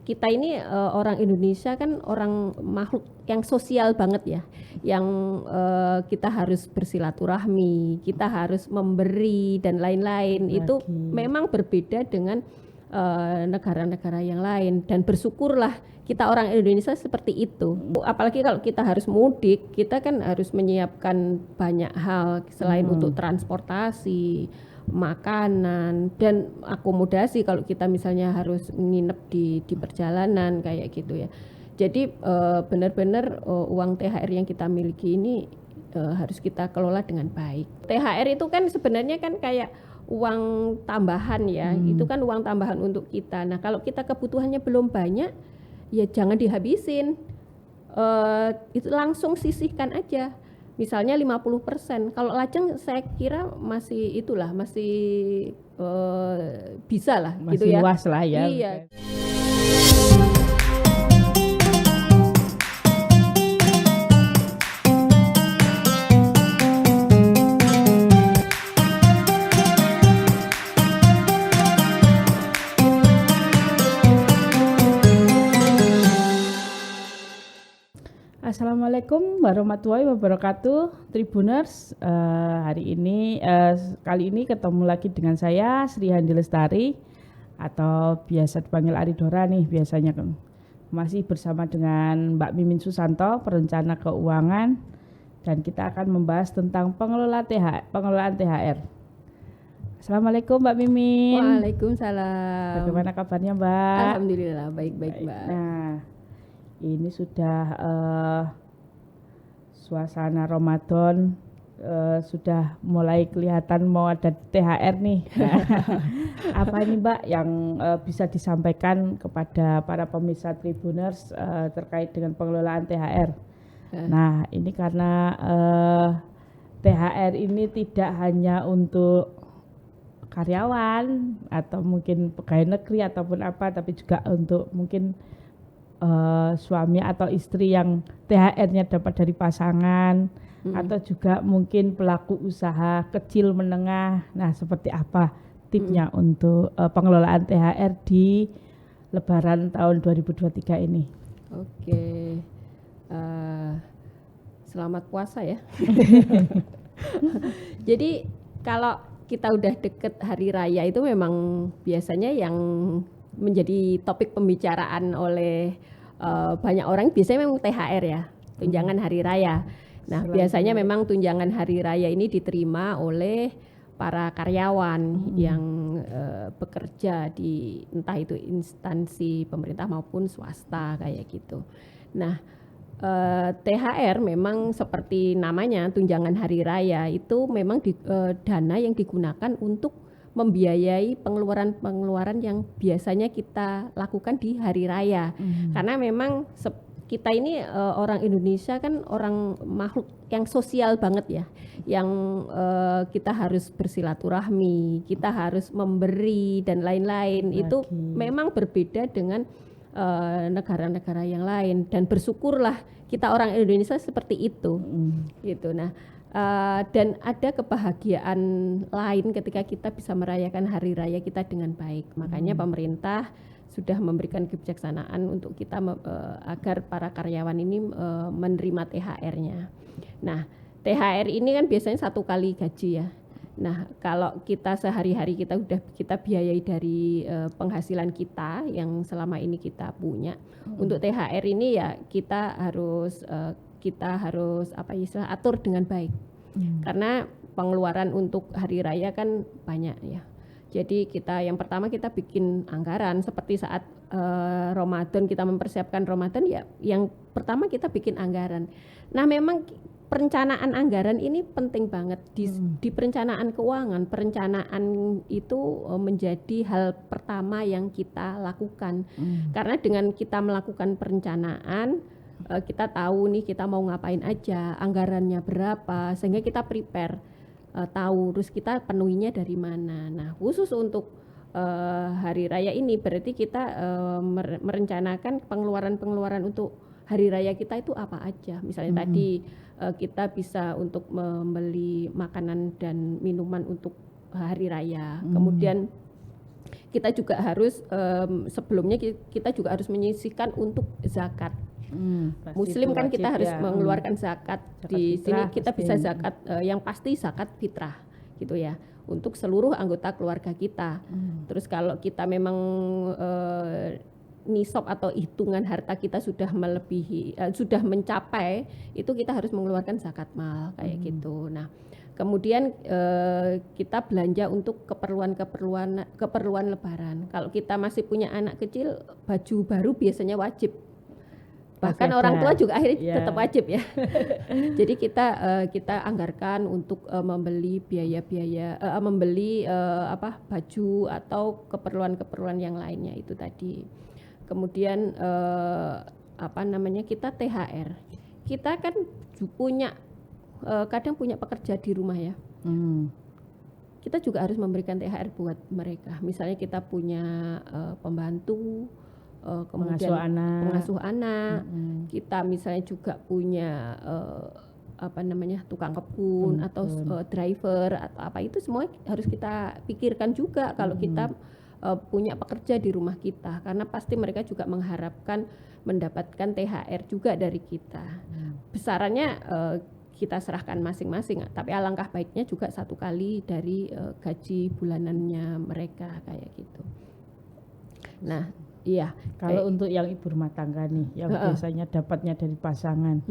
kita ini orang Indonesia kan orang makhluk yang sosial banget ya, yang kita harus bersilaturahmi, kita harus memberi dan lain-lain. Itu memang berbeda dengan negara-negara yang lain, dan bersyukurlah kita orang Indonesia seperti itu. Apalagi kalau kita harus mudik, kita kan harus menyiapkan banyak hal selain untuk transportasi, makanan dan akomodasi kalau kita misalnya harus nginep di perjalanan kayak gitu ya. Jadi benar-benar uang THR yang kita miliki ini harus kita kelola dengan baik. THR itu kan sebenarnya kan kayak uang tambahan ya, itu kan uang tambahan untuk kita. Nah kalau kita kebutuhannya belum banyak, ya jangan dihabisin, itu langsung sisihkan aja. Misalnya 50%, kalau lajeng saya kira masih itulah, masih bisa lah masih gitu ya. Luas lah ya. Iya. Assalamualaikum warahmatullahi wabarakatuh, Tribuners. Kali ini ketemu lagi dengan saya Sri Handi Lestari, atau biasa dipanggil Aridora nih biasanya. Masih bersama dengan Mbak Mimin Susanto, perencana keuangan, dan kita akan membahas tentang pengelolaan THR. Assalamualaikum Mbak Mimin. Waalaikumsalam. Bagaimana kabarnya Mbak? Alhamdulillah baik-baik Mbak. Nah, ini sudah suasana Ramadan, sudah mulai kelihatan mau ada THR nih. Apa ini Mbak yang bisa disampaikan kepada para pemirsa Tribuners terkait dengan pengelolaan THR? Nah, ini karena THR ini tidak hanya untuk karyawan atau mungkin pegawai negeri ataupun apa, tapi juga untuk mungkin suami atau istri yang THR-nya dapat dari pasangan, atau juga mungkin pelaku usaha kecil menengah. Nah, seperti apa tipsnya untuk pengelolaan THR di Lebaran tahun 2023 ini? Oke, selamat puasa ya. Jadi kalau kita udah deket hari raya itu memang biasanya yang menjadi topik pembicaraan oleh banyak orang biasanya memang THR ya, tunjangan hari raya. Nah, biasanya memang tunjangan hari raya ini diterima oleh para karyawan yang bekerja di entah itu instansi pemerintah maupun swasta kayak gitu. Nah, THR memang seperti namanya tunjangan hari raya itu memang dana yang digunakan untuk membiayai pengeluaran-pengeluaran yang biasanya kita lakukan di hari raya. Karena memang kita ini orang Indonesia kan orang makhluk yang sosial banget ya, yang kita harus bersilaturahmi, kita harus memberi dan lain-lain. Itu memang berbeda dengan negara-negara yang lain, dan bersyukurlah kita orang Indonesia seperti itu. Gitu. Nah, dan ada kebahagiaan lain ketika kita bisa merayakan hari raya kita dengan baik. Makanya pemerintah sudah memberikan kebijaksanaan untuk kita agar para karyawan ini menerima THR-nya. Nah, THR ini kan biasanya 1 kali gaji ya. Nah, kalau kita sehari-hari kita biayai dari penghasilan kita yang selama ini kita punya. Untuk THR ini ya kita harus atur dengan baik. Karena pengeluaran untuk hari raya kan banyak ya. Jadi yang pertama kita bikin anggaran seperti saat Ramadan, kita mempersiapkan Ramadan ya, yang pertama kita bikin anggaran. Nah, memang perencanaan anggaran ini penting banget di perencanaan keuangan. Perencanaan itu menjadi hal pertama yang kita lakukan. Karena dengan kita melakukan perencanaan, kita tahu nih kita mau ngapain aja, anggarannya berapa, sehingga kita prepare, tahu terus kita penuhinya dari mana. Nah, khusus untuk hari raya ini berarti kita merencanakan pengeluaran-pengeluaran untuk hari raya kita itu apa aja. Misalnya tadi kita bisa untuk membeli makanan dan minuman untuk hari raya. Kemudian kita juga harus sebelumnya kita juga harus menyisihkan untuk zakat. Pasti Muslim itu kan wajib kita harus ya. mengeluarkan zakat. Di fitrah sini kita pasti. bisa zakat yang pasti zakat fitrah gitu ya, untuk seluruh anggota keluarga kita. Terus kalau kita memang nisab atau hitungan harta kita sudah melebihi sudah mencapai, itu kita harus mengeluarkan zakat mal kayak gitu. Nah, kemudian kita belanja untuk keperluan lebaran. Kalau kita masih punya anak kecil, baju baru biasanya wajib. Bahkan Masih orang ada. tua juga akhirnya Ya. tetap wajib ya. Jadi kita anggarkan untuk membeli biaya-biaya membeli baju atau keperluan-keperluan yang lainnya itu tadi. Kemudian kita THR. Kita kan punya kadang punya pekerja di rumah ya. Kita juga harus memberikan THR buat mereka. Misalnya kita punya pembantu, kemudian pengasuh anak. Kita misalnya juga punya tukang kebun atau driver atau apa, itu semua harus kita pikirkan juga kalau kita punya pekerja di rumah kita, karena pasti mereka juga mengharapkan mendapatkan THR juga dari kita. Besarannya kita serahkan masing-masing, tapi alangkah baiknya juga 1 kali dari gaji bulanannya mereka kayak gitu. Nah, iya. Kalau untuk yang ibu rumah tangga nih, yang biasanya dapatnya dari pasangan,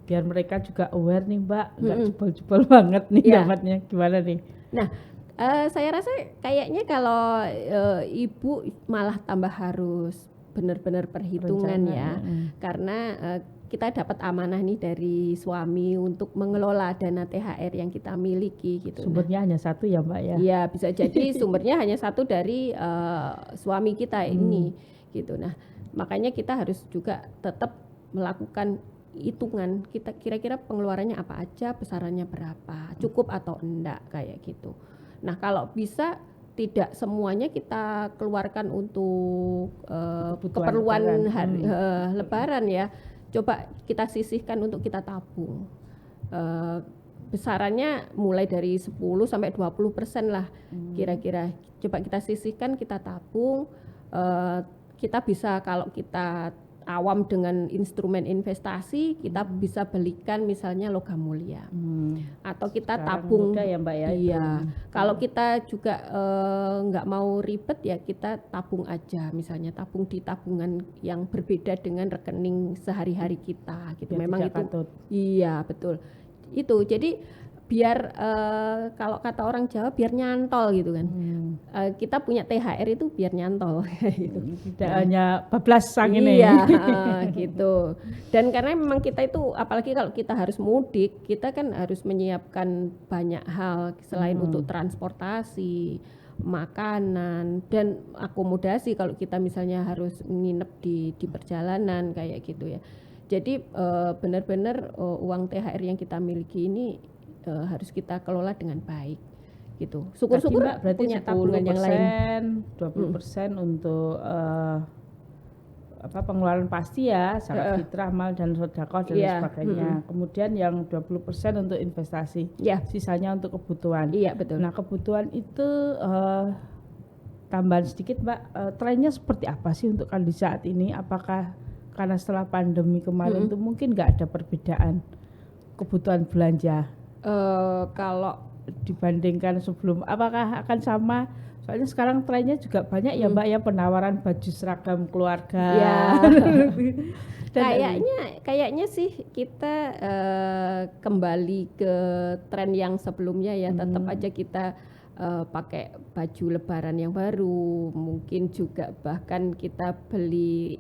biar mereka juga aware nih Mbak, nggak jebol-jebol banget nih dapatnya, gimana nih? Nah, saya rasa kayaknya kalau ibu malah tambah harus benar-benar perhitungan ya, karena kita dapat amanah nih dari suami untuk mengelola dana THR yang kita miliki gitu. Sumbernya hanya satu ya Mbak ya? Iya, bisa jadi sumbernya hanya satu dari suami kita ini gitu. Nah, makanya kita harus juga tetap melakukan hitungan, kita kira-kira pengeluarannya apa aja, besarannya berapa, cukup atau enggak kayak gitu. Nah, kalau bisa tidak semuanya kita keluarkan untuk keperluan lebaran ya. Coba kita sisihkan untuk kita tabung. Besarannya mulai dari 10 sampai 20% lah kira-kira. Coba kita sisihkan, kita tabung. Kita bisa, kalau kita awam dengan instrumen investasi, kita bisa belikan misalnya logam mulia, atau kita Sekarang tabung mudah ya Mbak ya. Iya, kalau kita juga nggak mau ribet ya, kita tabung aja, misalnya tabung di tabungan yang berbeda dengan rekening sehari-hari kita gitu. Biar Memang tidak itu patut. Iya betul itu. Jadi biar kalau kata orang Jawa, biar nyantol gitu kan. Kita punya THR itu biar nyantol gitu. Tidak hanya bablas sang ini. Iya gitu. Dan karena memang kita itu, apalagi kalau kita harus mudik, kita kan harus menyiapkan banyak hal selain untuk transportasi, makanan, dan akomodasi kalau kita misalnya harus nginep di perjalanan kayak gitu ya. Jadi benar-benar uang THR yang kita miliki ini harus kita kelola dengan baik gitu. Syukur-syukur Mbak, berarti punya tabungan yang lain. 20% untuk pengeluaran pasti ya, zakat fitrah, mal dan sedekah dan sebagainya. Kemudian yang 20% untuk investasi. Sisanya untuk kebutuhan. Iya, betul. Nah, kebutuhan itu tambahan sedikit Mbak, trennya seperti apa sih untuk kondisi saat ini? Apakah karena setelah pandemi kemarin itu mungkin nggak ada perbedaan kebutuhan belanja? Kalau dibandingkan sebelum, apakah akan sama? Soalnya sekarang trennya juga banyak ya Mbak ya, penawaran baju seragam keluarga. Kayaknya sih kita kembali ke tren yang sebelumnya ya. Tetap aja kita pakai baju lebaran yang baru, mungkin juga bahkan kita beli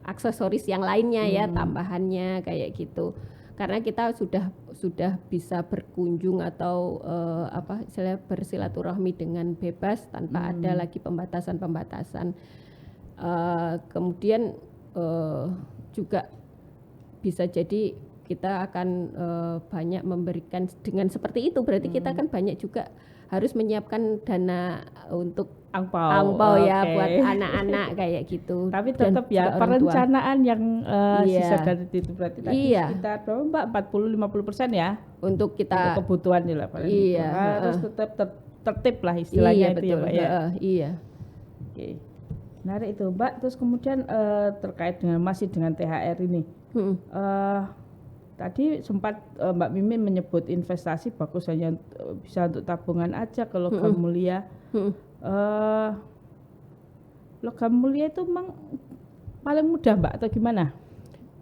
aksesoris yang lainnya ya, tambahannya kayak gitu. Karena kita sudah bisa berkunjung atau istilahnya bersilaturahmi dengan bebas tanpa ada lagi pembatasan-pembatasan. Kemudian juga bisa jadi kita akan banyak memberikan dengan seperti itu, berarti kita kan banyak juga harus menyiapkan dana untuk angpau ya, buat anak-anak kayak gitu. Tapi tetap ya perencanaan yang sisa dari itu berarti tadi sekitar Mbak 40-50% ya untuk kita untuk kebutuhan di lapangan. Harus tetap tertib lah istilahnya itu ya Mbak ya. Oke. Menarik itu, Mbak. Terus kemudian terkait dengan masih dengan THR ini. Tadi sempat Mbak Mimin menyebut investasi bagus hanya bisa untuk tabungan aja ke logam mulia. Logam mulia itu memang paling mudah Mbak atau gimana?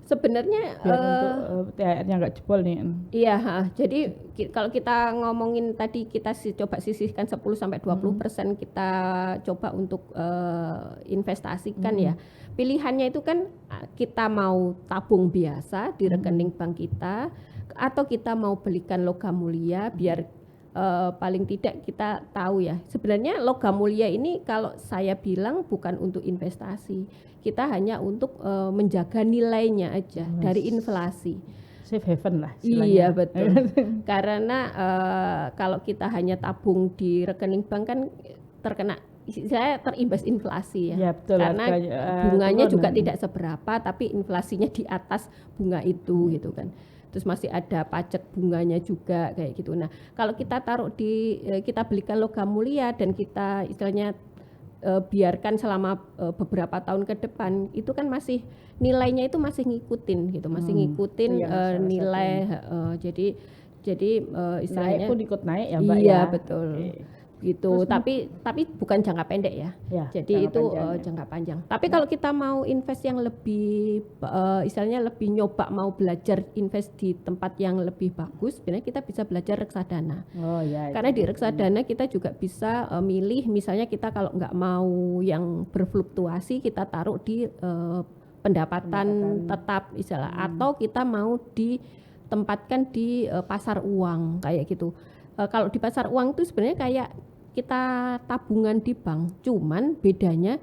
Sebenarnya Biar untuk THR-nya nggak jebol nih. iya, jadi kalau kita ngomongin tadi kita coba sisihkan 10-20% kita coba untuk investasikan ya. Pilihannya itu kan kita mau tabung biasa di rekening bank kita atau kita mau belikan logam mulia biar paling tidak kita tahu ya. Sebenarnya logam mulia ini kalau saya bilang bukan untuk investasi. Kita hanya untuk menjaga nilainya aja dari inflasi. Safe haven lah istilahnya. Iya betul. Karena kalau kita hanya tabung di rekening bank kan terkena saya terimbas inflasi ya. Ya betul. Karena bunganya juga tidak seberapa tapi inflasinya di atas bunga itu gitu kan. Terus masih ada pajak bunganya juga kayak gitu. Nah, kalau kita taruh kita belikan logam mulia dan kita istilahnya biarkan selama beberapa tahun ke depan itu kan masih nilainya itu masih ngikutin gitu, masih ngikutin nilai jadi istilahnya naik pun ikut naik ya Mbak iya, ya. Betul. Gitu. Tapi bukan jangka pendek ya. Jadi itu jangka panjang. Tapi kalau kita mau invest yang lebih istilahnya lebih nyoba mau belajar invest di tempat yang lebih bagus, sebenarnya kita bisa belajar reksadana. Karena di reksadana kita juga bisa milih misalnya kita kalau nggak mau yang berfluktuasi kita taruh di pendapatan tetap istilah atau kita mau ditempatkan di pasar uang kayak gitu. Kalau di pasar uang itu sebenarnya kayak kita tabungan di bank, cuman bedanya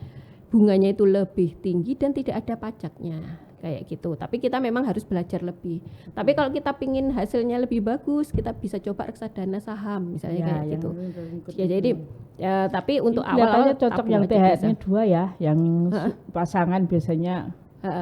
bunganya itu lebih tinggi dan tidak ada pajaknya kayak gitu. Tapi kita memang harus belajar lebih. Tapi kalau kita pingin hasilnya lebih bagus, kita bisa coba reksadana saham misalnya kayak gitu. Ya jadi tapi untuk awal cocok yang THR-nya 2 ya, yang pasangan biasanya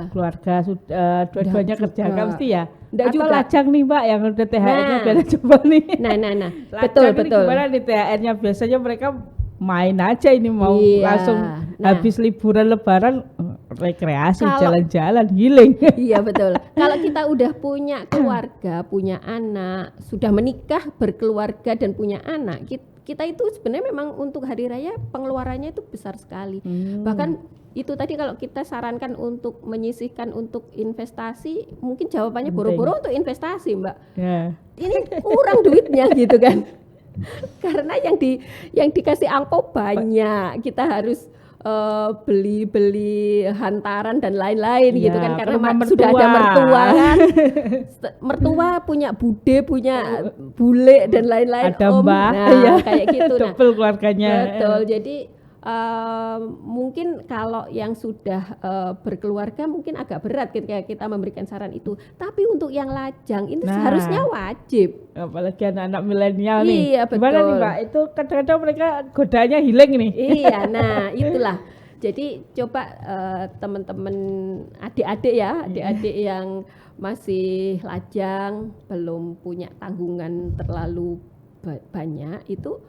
keluarga sudah dua-duanya kerja kan mesti ya. Atau juga lajang nih Mbak yang udah THR-nya biasa coba nih. Nah. Betul. Gimana nih THR-nya biasanya mereka main aja ini mau langsung habis liburan lebaran rekreasi jalan-jalan healing. Iya betul. Kalau kita udah punya keluarga, punya anak, sudah menikah, berkeluarga dan punya anak, kita itu sebenarnya memang untuk hari raya pengeluarannya itu besar sekali. Bahkan itu tadi kalau kita sarankan untuk menyisihkan untuk investasi, mungkin jawabannya boro-boro untuk investasi, Mbak. Ini kurang duitnya gitu kan. Karena yang dikasih angpau banyak, kita harus beli hantaran dan lain-lain gitu kan karena sudah ada mertua kan. Mertua punya bude, punya bule dan lain-lain. Ada Mbak, kayak gitu. Double keluarganya. Betul. Jadi mungkin kalau yang sudah berkeluarga mungkin agak berat ketika kita memberikan saran itu. Tapi untuk yang lajang itu seharusnya wajib. Apalagi anak-anak milenial nih. Iya betul. Gimana nih Mbak? Itu kadang-kadang mereka godanya healing nih. Iya, nah itulah. Jadi coba teman-teman adik-adik ya, adik-adik yang masih lajang, belum punya tanggungan terlalu banyak itu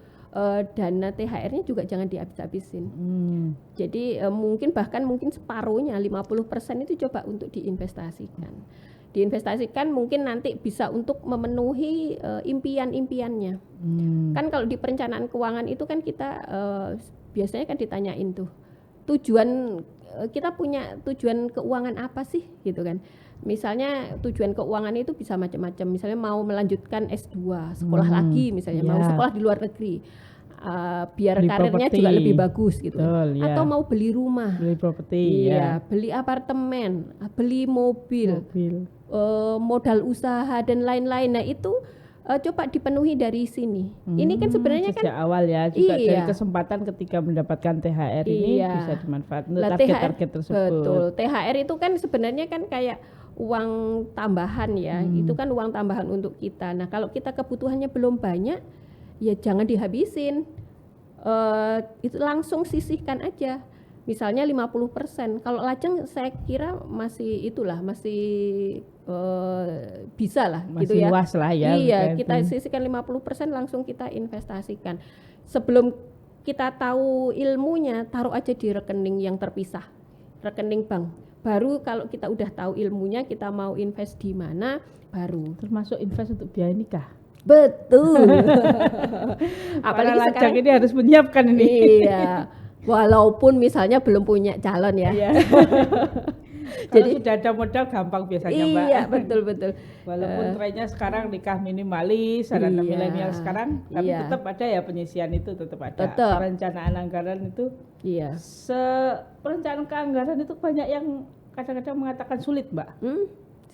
dana THR-nya juga jangan dihabis-habisin. Jadi mungkin separuhnya 50% itu coba untuk diinvestasikan. Diinvestasikan mungkin nanti bisa untuk memenuhi impian-impiannya. Kan kalau di perencanaan keuangan itu kan kita biasanya kan ditanyain tuh tujuan kita punya tujuan keuangan apa sih gitu kan. Misalnya tujuan keuangan itu bisa macam-macam. Misalnya mau melanjutkan S2, sekolah lagi misalnya, mau sekolah di luar negeri. Biar beli karirnya property juga lebih bagus gitu. Atau mau beli rumah. Beli properti. Beli apartemen, beli mobil. Modal usaha dan lain-lain. Nah, itu coba dipenuhi dari sini. Ini kan sebenarnya sejak awal ya juga dari kesempatan ketika mendapatkan THR ini bisa dimanfaatkan untuk target-target tersebut. Betul. THR itu kan sebenarnya kan kayak uang tambahan ya. Itu kan uang tambahan untuk kita. Nah, kalau kita kebutuhannya belum banyak, ya jangan dihabisin. Itu langsung sisihkan aja. Misalnya 50%. Kalau lajang saya kira masih bisa lah masih gitu ya. Luas lah ya. Iya, kita sisihkan 50% langsung kita investasikan. Sebelum kita tahu ilmunya, taruh aja di rekening yang terpisah, rekening bank. Baru kalau kita udah tahu ilmunya, kita mau invest di mana, baru. Termasuk invest untuk biaya nikah. Betul. Apalagi sekarang ini harus menyiapkan ini. Iya. Walaupun misalnya belum punya calon ya. Iya. Jadi sudah ada modal gampang biasanya Mbak. Iya, betul. Walaupun trennya sekarang nikah minimalis, anak milenial sekarang, tapi tetap ada ya penyisian itu tetap ada. Tetap. Perencanaan anggaran itu. Iya. Perencanaan anggaran itu banyak yang kadang-kadang mengatakan sulit, Mbak.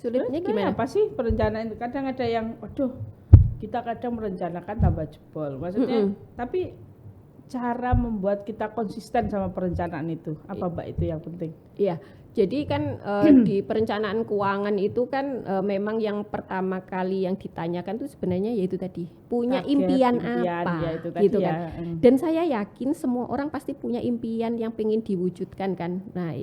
Sulitnya gimana? Apa sih perencanaan itu? Kadang ada yang, waduh, kita kadang merencanakan tambah jebol. Maksudnya, tapi cara membuat kita konsisten sama perencanaan itu, apa Mbak itu yang penting? Iya. Jadi kan di perencanaan keuangan itu kan memang yang pertama kali yang ditanyakan tuh sebenarnya yaitu tadi punya impian apa ya itu gitu tadi kan. ya. Dan saya yakin semua orang pasti punya impian yang pengen diwujudkan kan. Nah,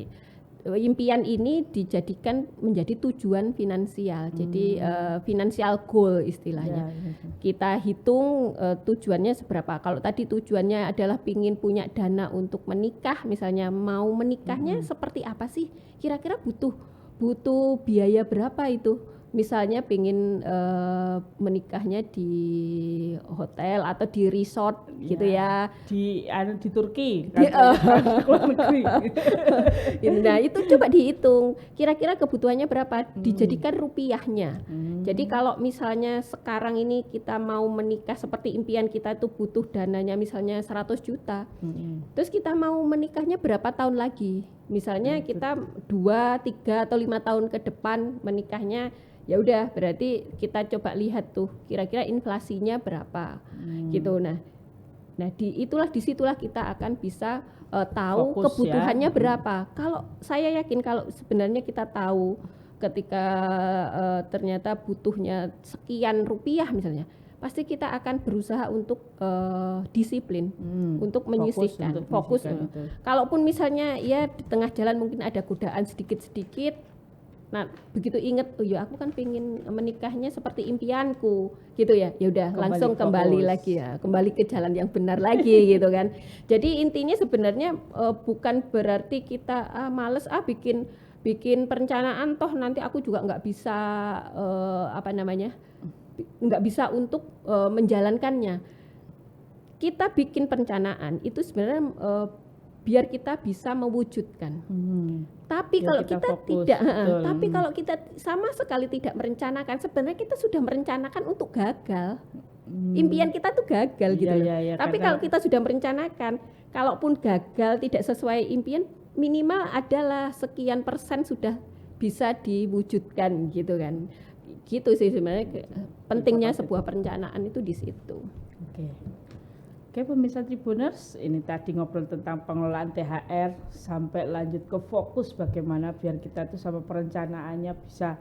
impian ini dijadikan menjadi tujuan finansial. Jadi financial goal istilahnya. Kita hitung tujuannya seberapa. Kalau tadi tujuannya adalah pingin punya dana untuk menikah, misalnya mau menikahnya seperti apa sih? Kira-kira butuh biaya berapa itu? Misalnya pingin menikahnya di hotel atau di resort gitu ya. Di Turki. Nah itu coba dihitung. Kira-kira kebutuhannya berapa? Dijadikan rupiahnya. Jadi kalau misalnya sekarang ini kita mau menikah seperti impian kita itu butuh dananya misalnya 100 juta. Terus kita mau menikahnya berapa tahun lagi? Misalnya kita 2, 3 atau 5 tahun ke depan menikahnya. Ya udah berarti kita coba lihat tuh kira-kira inflasinya berapa gitu. Nah disitulah kita akan bisa tahu fokus kebutuhannya berapa. Kalau saya yakin kalau sebenarnya kita tahu ketika ternyata butuhnya sekian rupiah misalnya, pasti kita akan berusaha untuk disiplin untuk menyisihkan fokus. Kalaupun misalnya ya di tengah jalan mungkin ada godaan sedikit-sedikit. Nah, begitu inget, oh ya aku kan pengen menikahnya seperti impianku, gitu ya. Ya udah langsung kembali lagi ya, kembali ke jalan yang benar lagi gitu kan. Jadi intinya sebenarnya bukan berarti kita males bikin perencanaan toh nanti aku juga nggak bisa nggak bisa untuk menjalankannya. Kita bikin perencanaan itu sebenarnya biar kita bisa mewujudkan. Tapi kalau kita tidak, tapi kalau kita sama sekali tidak merencanakan, sebenarnya kita sudah merencanakan untuk gagal. Impian kita tuh gagal gitu. Tapi kalau kita sudah merencanakan, kalaupun gagal tidak sesuai impian, minimal adalah sekian persen sudah bisa diwujudkan gitu kan. Gitu sih sebenarnya pentingnya sebuah perencanaan itu di situ. Oke pemirsa Tribuners, ini tadi ngobrol tentang pengelolaan THR sampai lanjut ke fokus bagaimana biar kita tuh sama perencanaannya bisa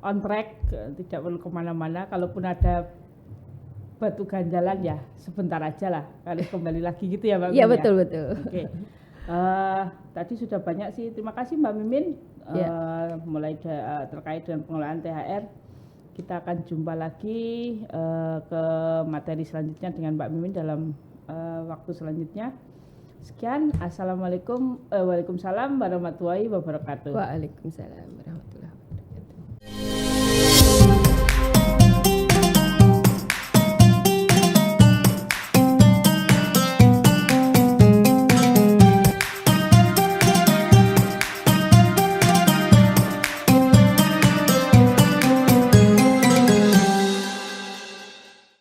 on track, tidak perlu kemana-mana. Kalaupun ada batu ganjalan ya sebentar aja lah, harus kembali lagi gitu ya Mbak Mimin. Iya betul. Oke. Tadi sudah banyak sih, terima kasih Mbak Mimin mulai terkait dengan pengelolaan THR. Kita akan jumpa lagi ke materi selanjutnya dengan Mbak Mimin dalam waktu selanjutnya. Sekian, assalamualaikum, waalaikumsalam warahmatullahi wabarakatuh. Waalaikumsalam warahmatullahi wabarakatuh.